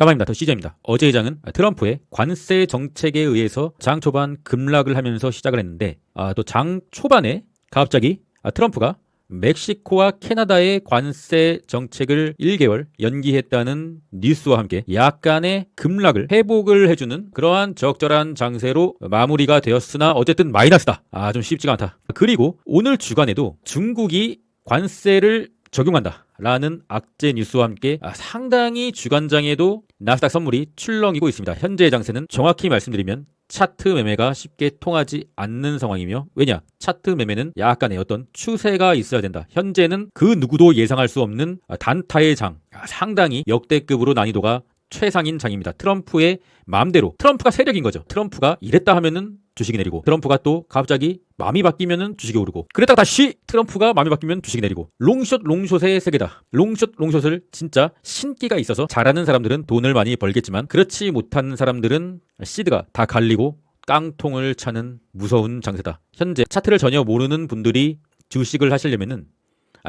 가만입니다. 더 시점입니다. 어제의 장은 트럼프의 관세 정책에 의해서 장 초반 급락을 하면서 시작을 했는데 또 장 초반에 갑자기 트럼프가 멕시코와 캐나다의 관세 정책을 1개월 연기했다는 뉴스와 함께 약간의 급락을 회복을 해주는 그러한 적절한 장세로 마무리가 되었으나 어쨌든 마이너스다. 좀 쉽지가 않다. 그리고 오늘 주간에도 중국이 관세를 적용한다 라는 악재 뉴스와 함께 상당히 주간장에도 나스닥 선물이 출렁이고 있습니다. 현재의 장세는 정확히 말씀드리면 차트 매매가 쉽게 통하지 않는 상황이며, 왜냐? 차트 매매는 약간의 어떤 추세가 있어야 된다. 현재는 그 누구도 예상할 수 없는 단타의 장, 상당히 역대급으로 난이도가 최상인 장입니다. 트럼프의 마음대로, 트럼프가 세력인 거죠. 트럼프가 이랬다 하면은 주식이 내리고, 트럼프가 또 갑자기 마음이 바뀌면은 주식이 오르고, 그랬다가 다시 트럼프가 마음이 바뀌면 주식이 내리고, 롱숏 롱숏의 세계다. 롱숏 롱숏을 진짜 신기가 있어서 잘하는 사람들은 돈을 많이 벌겠지만 그렇지 못한 사람들은 시드가 다 갈리고 깡통을 차는 무서운 장세다. 현재 차트를 전혀 모르는 분들이 주식을 하시려면은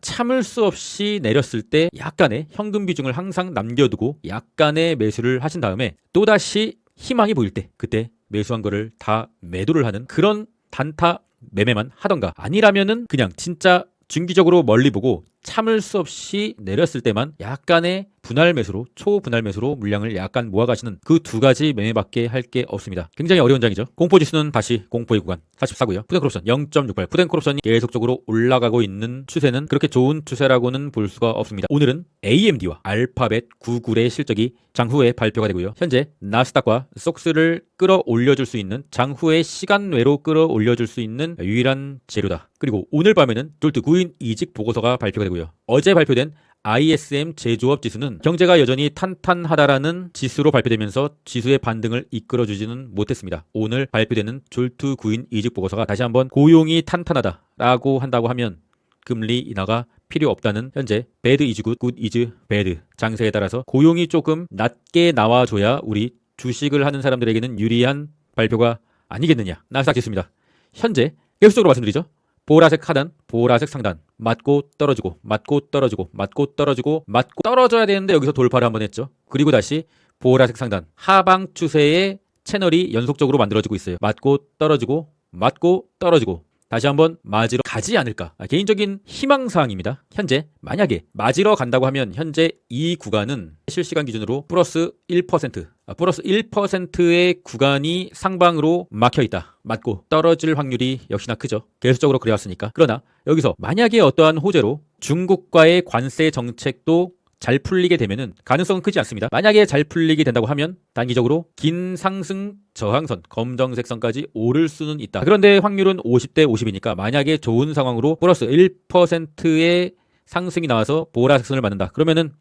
참을 수 없이 내렸을 때 약간의 현금 비중을 항상 남겨두고 약간의 매수를 하신 다음에 또다시 희망이 보일 때 그때 매수한 거를 다 매도를 하는 그런 단타 매매만 하던가, 아니라면은 그냥 진짜 중기적으로 멀리 보고 참을 수 없이 내렸을 때만 약간의 분할 매수로, 초분할 매수로 물량을 약간 모아가시는 그 두 가지 매매밖에 할 게 없습니다. 굉장히 어려운 장이죠. 공포지수는 다시 공포의 구간 44고요. 푸드앤콜옵션 0.68. 푸드앤콜옵션이 계속적으로 올라가고 있는 추세는 그렇게 좋은 추세라고는 볼 수가 없습니다. 오늘은 AMD와 알파벳, 구글의 실적이 장후에 발표가 되고요. 현재 나스닥과 속스를 끌어올려줄 수 있는, 장후의 시간외로 끌어올려줄 수 있는 유일한 재료다. 그리고 오늘 밤에는 졸트 구인 이직 보고서가 발표가 되고요. 어제 발표된 ISM 제조업 지수는 경제가 여전히 탄탄하다라는 지수로 발표되면서 지수의 반등을 이끌어주지는 못했습니다. 오늘 발표되는 졸트 구인 이직 보고서가 다시 한번 고용이 탄탄하다라고 한다고 하면 금리 인하가 필요 없다는, 현재 배드 이즈 굿, 굿 이즈 배드 장세에 따라서 고용이 조금 낮게 나와줘야 우리 주식을 하는 사람들에게는 유리한 발표가 아니겠느냐. 나스닥 지수입니다. 현재 계속적으로 말씀드리죠. 보라색 하단, 보라색 상단, 맞고 떨어지고, 맞고 떨어지고, 맞고 떨어지고, 맞고 떨어져야 되는데 여기서 돌파를 한번 했죠. 그리고 다시 보라색 상단, 하방 추세의 채널이 연속적으로 만들어지고 있어요. 맞고 떨어지고, 맞고 떨어지고, 다시 한번 맞으러 가지 않을까. 개인적인 희망사항입니다. 현재 만약에 맞으러 간다고 하면 현재 이 구간은 실시간 기준으로 플러스 1%, 플러스 1%의 구간이 상방으로 막혀있다. 맞고 떨어질 확률이 역시나 크죠. 계속적으로 그래왔으니까. 그러나 여기서 만약에 어떠한 호재로 중국과의 관세 정책도 잘 풀리게 되면은 가능성은 크지 않습니다. 만약에 잘 풀리게 된다고 하면 단기적으로 긴 상승 저항선, 검정색 선까지 오를 수는 있다. 그런데 확률은 50대 50이니까 만약에 좋은 상황으로 플러스 1%의 상승이 나와서 보라색 선을 맞는다. 그러면은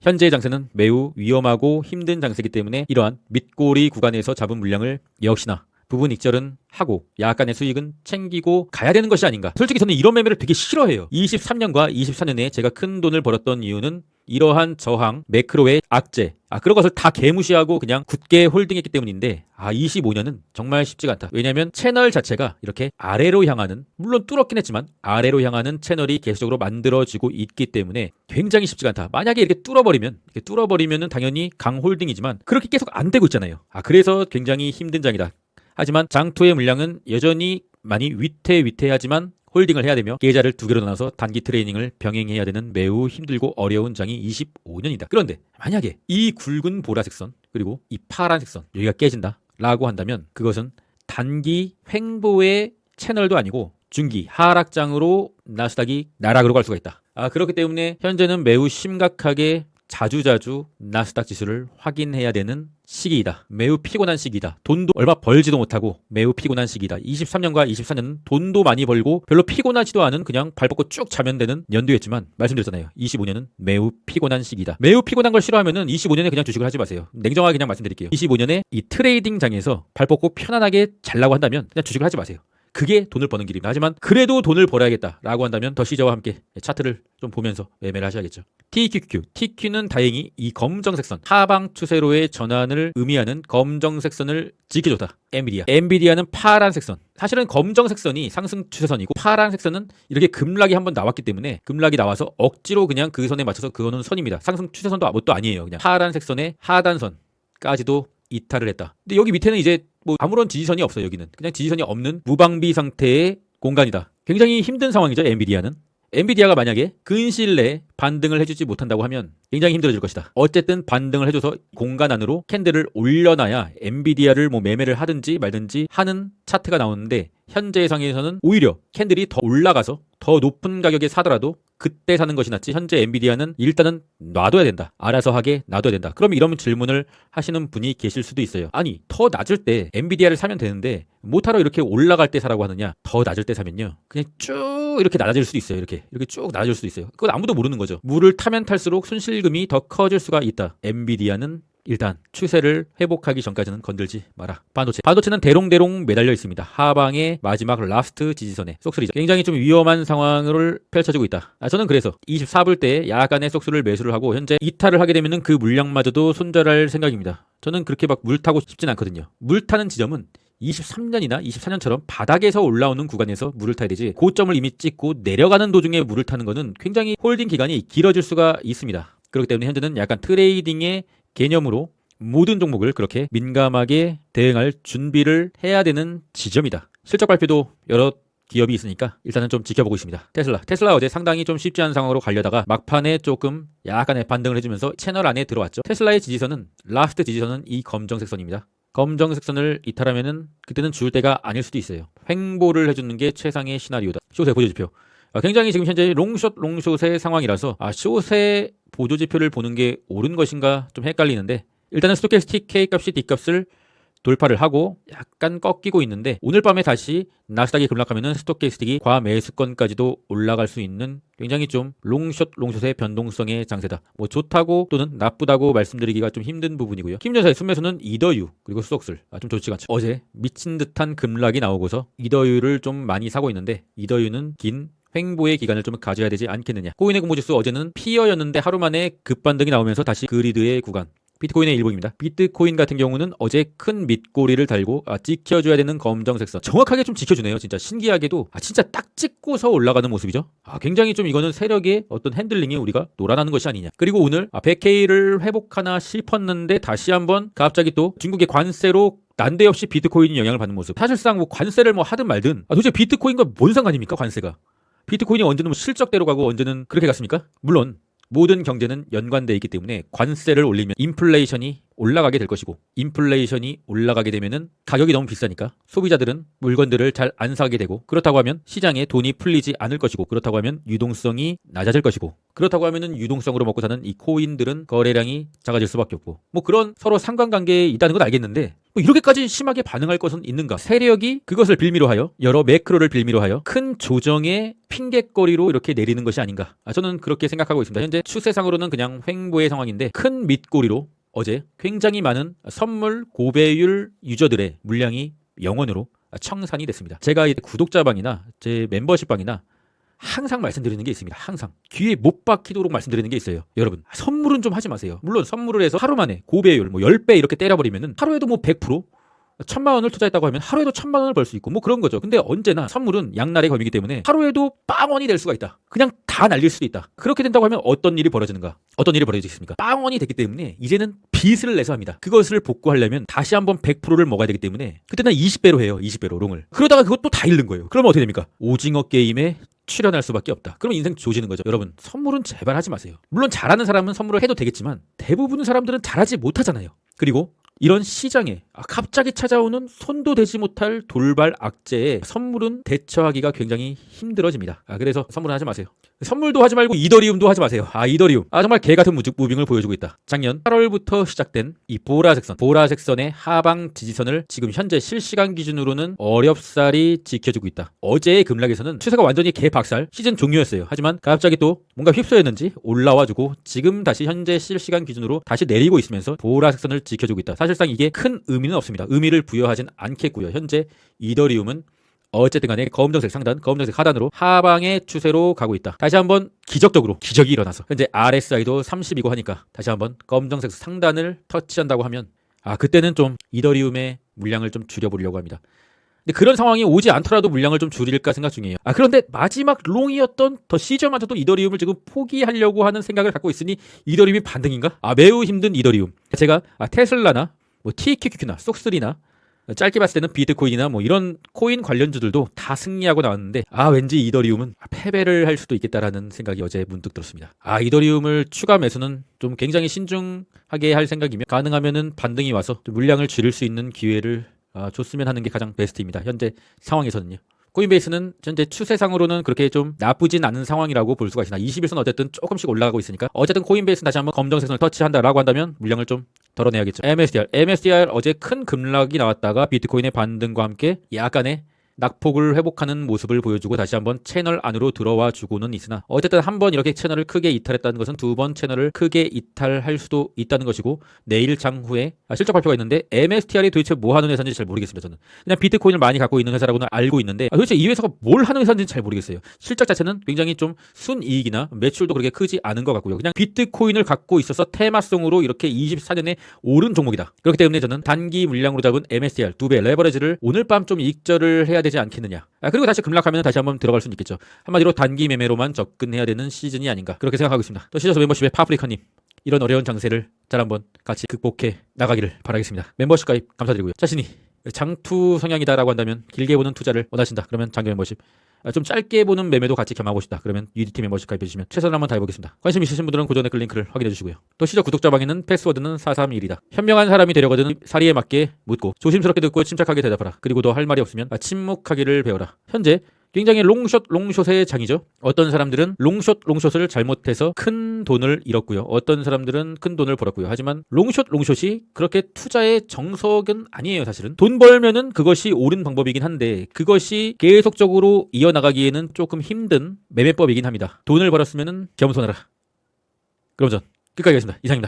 현재의 장세는 매우 위험하고 힘든 장세이기 때문에 이러한 밑꼬리 구간에서 잡은 물량을 역시나 부분 익절은 하고 약간의 수익은 챙기고 가야 되는 것이 아닌가. 솔직히 저는 이런 매매를 되게 싫어해요. 23년과 24년에 제가 큰 돈을 벌었던 이유는 이러한 저항, 매크로의 악재, 그런 것을 다 개무시하고 그냥 굳게 홀딩했기 때문인데 25년은 정말 쉽지가 않다. 왜냐하면 채널 자체가 이렇게 아래로 향하는, 물론 뚫었긴 했지만 아래로 향하는 채널이 계속적으로 만들어지고 있기 때문에 굉장히 쉽지가 않다. 만약에 이렇게 뚫어버리면은 당연히 강홀딩이지만 그렇게 계속 안 되고 있잖아요. 그래서 굉장히 힘든 장이다. 하지만 장투의 물량은 여전히 많이 위태위태하지만 홀딩을 해야 되며 계좌를 두 개로 나눠서 단기 트레이닝을 병행해야 되는 매우 힘들고 어려운 장이 25년이다. 그런데 만약에 이 굵은 보라색 선 그리고 이 파란색 선 여기가 깨진다 라고 한다면 그것은 단기 횡보의 채널도 아니고 중기 하락장으로 나스닥이 나락으로 갈 수가 있다. 그렇기 때문에 현재는 매우 심각하게 자주자주 나스닥 지수를 확인해야 되는 시기이다. 매우 피곤한 시기이다. 돈도 얼마 벌지도 못하고 매우 피곤한 시기이다. 23년과 24년은 돈도 많이 벌고 별로 피곤하지도 않은, 그냥 발 뻗고 쭉 자면 되는 연도였지만 말씀드렸잖아요. 25년은 매우 피곤한 시기이다. 매우 피곤한 걸 싫어하면은 25년에 그냥 주식을 하지 마세요. 냉정하게 그냥 말씀드릴게요. 25년에 이 트레이딩 장에서 발 뻗고 편안하게 잘라고 한다면 그냥 주식을 하지 마세요. 그게 돈을 버는 길입니다. 하지만 그래도 돈을 벌어야겠다라고 한다면 더 시저와 함께 차트를 좀 보면서 매매를 하셔야겠죠. TQ는 다행히 이 검정색 선, 하방 추세로의 전환을 의미하는 검정색 선을 지켜줬다. 엔비디아는 파란색 선. 사실은 검정색 선이 상승 추세선이고 파란색 선은 이렇게 급락이 한번 나왔기 때문에 급락이 나와서 억지로 그냥 그 선에 맞춰서 그거는 선입니다. 상승 추세선도 아무것도 아니에요. 그냥 파란색 선의 하단선까지도 이탈을 했다. 근데 여기 밑에는 이제 뭐 아무런 지지선이 없어요. 여기는 그냥 지지선이 없는 무방비 상태의 공간이다. 굉장히 힘든 상황이죠. 엔비디아가 만약에 근시일 내에 반등을 해주지 못한다고 하면 굉장히 힘들어질 것이다. 어쨌든 반등을 해줘서 공간 안으로 캔들을 올려놔야 엔비디아를 뭐 매매를 하든지 말든지 하는 차트가 나오는데 현재의 상황에서는 오히려 캔들이 더 올라가서 더 높은 가격에 사더라도 그때 사는 것이 낫지 현재 엔비디아는 일단은 놔둬야 된다. 알아서 하게 놔둬야 된다. 그럼 이런 질문을 하시는 분이 계실 수도 있어요. 아니 더 낮을 때 엔비디아를 사면 되는데 못하러 이렇게 올라갈 때 사라고 하느냐. 더 낮을 때 사면요 그냥 쭉 이렇게 낮아질 수도 있어요. 이렇게 쭉 낮아질 수도 있어요. 그건 아무도 모르는 거죠. 물을 타면 탈수록 순실금이 더 커질 수가 있다. 엔비디아는 일단 추세를 회복하기 전까지는 건들지 마라. 반도체는 대롱대롱 매달려 있습니다. 하방의 마지막 라스트 지지선에 쏙슬이죠. 굉장히 좀 위험한 상황을 펼쳐지고 있다. 저는 그래서 24불 때 약간의 쏙슬을 매수를 하고 현재 이탈을 하게 되면 그 물량마저도 손절할 생각입니다. 저는 그렇게 막 물 타고 싶진 않거든요. 물 타는 지점은 23년이나 24년처럼 바닥에서 올라오는 구간에서 물을 타야 되지 고점을 이미 찍고 내려가는 도중에 물을 타는 것은 굉장히 홀딩 기간이 길어질 수가 있습니다. 그렇기 때문에 현재는 약간 트레이딩의 개념으로 모든 종목을 그렇게 민감하게 대응할 준비를 해야 되는 지점이다. 실적 발표도 여러 기업이 있으니까 일단은 좀 지켜보고 있습니다. 테슬라 어제 상당히 좀 쉽지 않은 상황으로 가려다가 막판에 조금 약간의 반등을 해주면서 채널 안에 들어왔죠. 테슬라의 지지선은 라스트 지지선은 이 검정색 선입니다. 검정색 선을 이탈하면은 그때는 줄 때가 아닐 수도 있어요. 횡보를 해주는 게 최상의 시나리오다. 숏의 보조지표. 굉장히 지금 현재 롱숏의 상황이라서 숏의 보조지표를 보는 게 옳은 것인가 좀 헷갈리는데 일단은 스토캐스틱 K값이 D값을 돌파를 하고 약간 꺾이고 있는데 오늘 밤에 다시 나스닥이 급락하면은 스토캐스틱이 과매수권까지도 올라갈 수 있는 굉장히 좀 롱숏의 변동성의 장세다. 뭐 좋다고 또는 나쁘다고 말씀드리기가 좀 힘든 부분이고요. 힘전사의 순매수는 이더유 그리고 수석슬 좀 좋지가 않죠. 어제 미친 듯한 급락이 나오고서 이더유를 좀 많이 사고 있는데 이더유는 긴 횡보의 기간을 좀 가져야 되지 않겠느냐. 코인의 공모지수 어제는 피어였는데 하루 만에 급반등이 나오면서 다시 그리드의 구간. 비트코인의 일부입니다. 비트코인 같은 경우는 어제 큰 밑꼬리를 달고 지켜줘야 되는 검정색 선. 정확하게 좀 지켜주네요. 진짜 신기하게도 진짜 딱 찍고서 올라가는 모습이죠. 굉장히 좀 이거는 세력의 어떤 핸들링이 우리가 놀아나는 것이 아니냐. 그리고 오늘 100K를 회복하나 싶었는데 다시 한번 갑자기 또 중국의 관세로 난데없이 비트코인이 영향을 받는 모습. 사실상 뭐 관세를 뭐 하든 말든 도대체 비트코인과 뭔 상관입니까? 관세가. 비트코인이 언제는 뭐 실적대로 가고 언제는 그렇게 갔습니까? 물론 모든 경제는 연관되어 있기 때문에 관세를 올리면 인플레이션이 올라가게 될 것이고 인플레이션이 올라가게 되면은 가격이 너무 비싸니까 소비자들은 물건들을 잘 안 사게 되고 그렇다고 하면 시장에 돈이 풀리지 않을 것이고 그렇다고 하면 유동성이 낮아질 것이고 그렇다고 하면은 유동성으로 먹고 사는 이 코인들은 거래량이 작아질 수밖에 없고 뭐 그런 서로 상관관계에 있다는 건 알겠는데 뭐 이렇게까지 심하게 반응할 것은 있는가? 세력이 그것을 빌미로 하여 여러 매크로를 빌미로 하여 큰 조정의 핑곗거리로 이렇게 내리는 것이 아닌가? 저는 그렇게 생각하고 있습니다. 현재 추세상으로는 그냥 횡보의 상황인데 큰 밑꼬리로 어제 굉장히 많은 선물 고배율 유저들의 물량이 영원으로 청산이 됐습니다. 제가 구독자방이나 제 멤버십방이나 항상 말씀드리는 게 있습니다. 항상 귀에 못 박히도록 말씀드리는 게 있어요. 여러분 선물은 좀 하지 마세요. 물론 선물을 해서 하루 만에 고배율 뭐 10배 이렇게 때려버리면은 하루에도 뭐 100% 1000만 원을 투자했다고 하면 하루에도 1000만 원을 벌 수 있고 뭐 그런 거죠. 근데 언제나 선물은 양날의 검이기 때문에 하루에도 빵원이 될 수가 있다. 그냥 다 날릴 수도 있다. 그렇게 된다고 하면 어떤 일이 벌어지는가? 어떤 일이 벌어지겠습니까? 빵원이 됐기 때문에 이제는 빚을 내서 합니다. 그것을 복구하려면 다시 한번 100%를 먹어야 되기 때문에 그때는 20배로 해요. 20배로 롱을. 그러다가 그것도 다 잃는 거예요. 그러면 어떻게 됩니까? 오징어 게임에 출연할 수밖에 없다. 그러면 인생 조지는 거죠. 여러분 선물은 제발 하지 마세요. 물론 잘하는 사람은 선물을 해도 되겠지만 대부분의 사람들은 잘하지 못하잖아요. 그리고 이런 시장에 갑자기 찾아오는 손도 대지 못할 돌발 악재에 선물은 대처하기가 굉장히 힘들어집니다. 그래서 선물은 하지 마세요. 선물도 하지 말고 이더리움도 하지 마세요. 이더리움. 정말 개같은 무빙을 보여주고 있다. 작년 8월부터 시작된 이 보라색 선의 하방 지지선을 지금 현재 실시간 기준으로는 어렵사리 지켜주고 있다. 어제의 급락에서는 추세가 완전히 개박살 시즌 종료였어요. 하지만 갑자기 또 뭔가 휩싸였는지 올라와주고 지금 다시 현재 실시간 기준으로 다시 내리고 있으면서 보라색 선을 지켜주고 있다. 사실상 이게 큰 의미는 없습니다. 의미를 부여하진 않겠고요. 현재 이더리움은 어쨌든 간에 검정색 상단, 검정색 하단으로 하방의 추세로 가고 있다. 다시 한번 기적적으로 기적이 일어나서 현재 RSI도 30이고 하니까 다시 한번 검정색 상단을 터치한다고 하면 그때는 좀 이더리움의 물량을 좀 줄여보려고 합니다. 근데 그런 상황이 오지 않더라도 물량을 좀 줄일까 생각 중이에요. 그런데 마지막 롱이었던 더 시저마저도 이더리움을 지금 포기하려고 하는 생각을 갖고 있으니 이더리움이 반등인가? 매우 힘든 이더리움. 제가 테슬라나 뭐 TQQ나 쏙3나 짧게 봤을 때는 비트코인이나 뭐 이런 코인 관련주들도 다 승리하고 나왔는데 왠지 이더리움은 패배를 할 수도 있겠다라는 생각이 어제 문득 들었습니다. 이더리움을 추가 매수는 좀 굉장히 신중하게 할 생각이며 가능하면은 반등이 와서 좀 물량을 줄일 수 있는 기회를 줬으면 하는 게 가장 베스트입니다. 현재 상황에서는요. 코인베이스는 현재 추세상으로는 그렇게 좀 나쁘진 않은 상황이라고 볼 수가 있으나 21선 어쨌든 조금씩 올라가고 있으니까 어쨌든 코인베이스는 다시 한번 검정색선을 터치한다라고 한다면 물량을 좀 덜어내야겠죠. MSTR 어제 큰 급락이 나왔다가 비트코인의 반등과 함께 약간의 낙폭을 회복하는 모습을 보여주고 다시 한번 채널 안으로 들어와 주고는 있으나 어쨌든 한번 이렇게 채널을 크게 이탈했다는 것은 두 번 채널을 크게 이탈할 수도 있다는 것이고 내일 장후에 실적 발표가 있는데 MSTR이 도대체 뭐 하는 회사인지 잘 모르겠습니다. 저는 그냥 비트코인을 많이 갖고 있는 회사라고는 알고 있는데 도대체 이 회사가 뭘 하는 회사인지 잘 모르겠어요. 실적 자체는 굉장히 좀 순이익이나 매출도 그렇게 크지 않은 것 같고요. 그냥 비트코인을 갖고 있어서 테마성으로 이렇게 24년에 오른 종목이다. 그렇기 때문에 저는 단기 물량으로 잡은 MSTR 2배 레버리지를 오늘 밤 좀 익절을 해야 되지 않겠느냐. 그리고 다시 급락하면 다시 한번 들어갈 수는 있겠죠. 한마디로 단기 매매로만 접근해야 되는 시즌이 아닌가 그렇게 생각하고 있습니다. 또 시저스 멤버십의 파프리카님 이런 어려운 장세를 잘 한번 같이 극복해 나가기를 바라겠습니다. 멤버십 가입 감사드리고요. 자신이 장투 성향이다라고 한다면 길게 보는 투자를 원하신다. 그러면 장기 멤버십 좀 짧게 보는 매매도 같이 겸하고 싶다. 그러면 UDT 멤버십 가입해주시면 최선을 한번 다해보겠습니다. 관심 있으신 분들은 고정 댓글 링크를 확인해주시고요. 또 시저 구독자 방에는 패스워드는 431이다. 현명한 사람이 되려거든 사리에 맞게 묻고 조심스럽게 듣고 침착하게 대답하라. 그리고 더 할 말이 없으면 침묵하기를 배워라. 현재 굉장히 롱숏의 장이죠. 어떤 사람들은 롱숏을 잘못해서 큰 돈을 잃었고요. 어떤 사람들은 큰 돈을 벌었고요. 하지만 롱숏이 그렇게 투자의 정석은 아니에요. 사실은 돈 벌면은 그것이 옳은 방법이긴 한데 그것이 계속적으로 이어나가기에는 조금 힘든 매매법이긴 합니다. 돈을 벌었으면은 겸손하라. 그럼 전 끝까지 하겠습니다. 이상입니다.